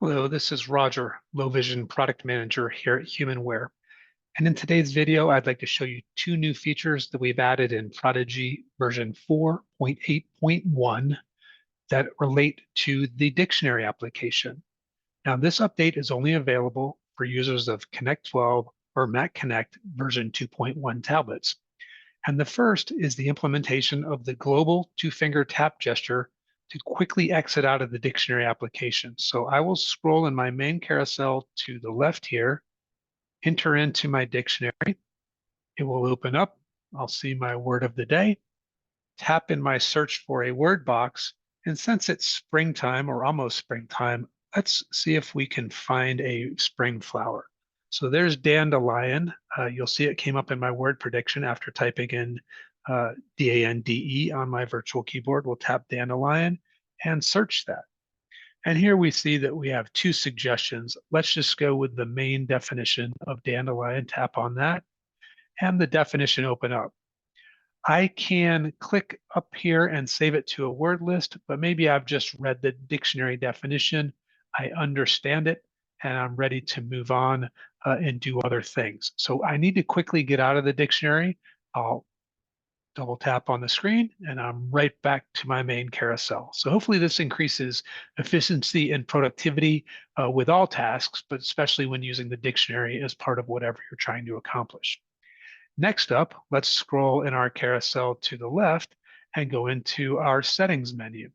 Hello, this is Roger, Low Vision Product Manager here at HumanWare. And in today's video, I'd like to show you two new features that we've added in Prodigi version 4.8.1 that relate to the dictionary application. Now, this update is only available for users of Connect 12 or Mac Connect version 2.1 tablets. And the first is the implementation of the global two-finger tap gesture to quickly exit out of the dictionary application. So I will scroll in my main carousel to the left here, enter into my dictionary. It will open up. I'll see my word of the day, tap in my search for a word box. And since it's springtime or almost springtime, let's see if we can find a spring flower. So there's dandelion. You'll see it came up in my word prediction after typing in DANDE on my virtual keyboard. We'll tap dandelion and search that. And here we see that we have two suggestions. Let's just go with the main definition of dandelion, tap on that, and the definition open up. I can click up here and save it to a word list, but maybe I've just read the dictionary definition, I understand it, and I'm ready to move on and do other things. So I need to quickly get out of the dictionary. I'll double tap on the screen and I'm right back to my main carousel. So hopefully this increases efficiency and productivity with all tasks, but especially when using the dictionary as part of whatever you're trying to accomplish. Next up, let's scroll in our carousel to the left and go into our settings menu.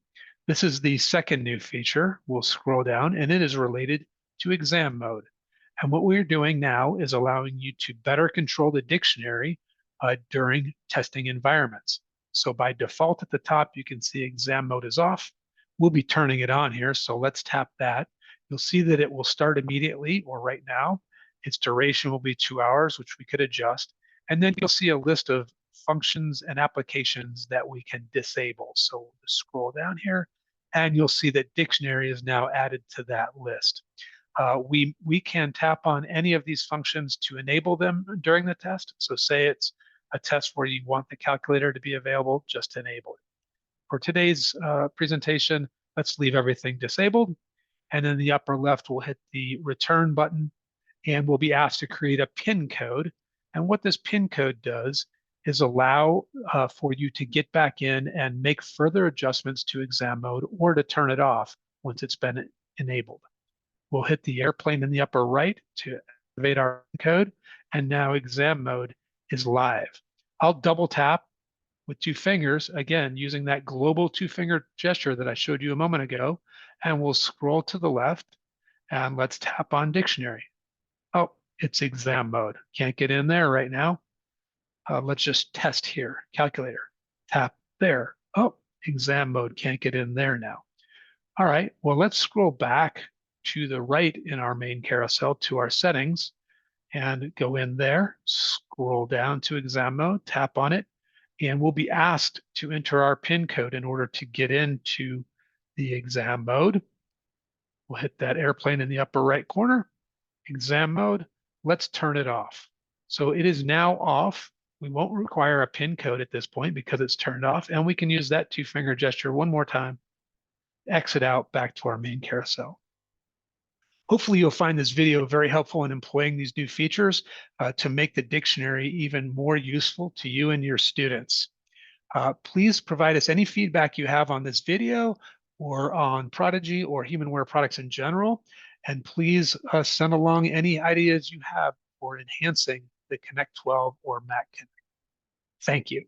This is the second new feature. We'll scroll down and it is related to exam mode. And what we're doing now is allowing you to better control the dictionary during testing environments. So by default at the top, you can see exam mode is off. We'll be turning it on here. So let's tap that. You'll see that it will start immediately or right now. Its duration will be 2 hours, which we could adjust. And then you'll see a list of functions and applications that we can disable. So we'll just scroll down here and you'll see that dictionary is now added to that list. We can tap on any of these functions to enable them during the test. So say it's a test where you want the calculator to be available, just enable it. For today's presentation, let's leave everything disabled. And in the upper left, we'll hit the return button and we'll be asked to create a PIN code. And what this PIN code does is allow for you to get back in and make further adjustments to exam mode or to turn it off once it's been enabled. We'll hit the airplane in the upper right to activate our code. And now exam mode is live. I'll double tap with 2 fingers, again, using that global 2-finger gesture that I showed you a moment ago, and we'll scroll to the left and let's tap on dictionary. Oh, it's exam mode. Can't get in there right now. Let's just test here. Calculator, tap there. Oh, exam mode, can't get in there now. All right, well, let's scroll back to the right in our main carousel to our settings and go in there, scroll down to exam mode, tap on it, and we'll be asked to enter our PIN code in order to get into the exam mode. We'll hit that airplane in the upper right corner, exam mode. Let's turn it off. So it is now off. We won't require a PIN code at this point because it's turned off, and we can use that 2-finger gesture one more time, exit out back to our main carousel. Hopefully you'll find this video very helpful in employing these new features to make the dictionary even more useful to you and your students. Please provide us any feedback you have on this video or on Prodigi or HumanWare products in general. And please send along any ideas you have for enhancing the Connect 12 or Mac Connect. Thank you.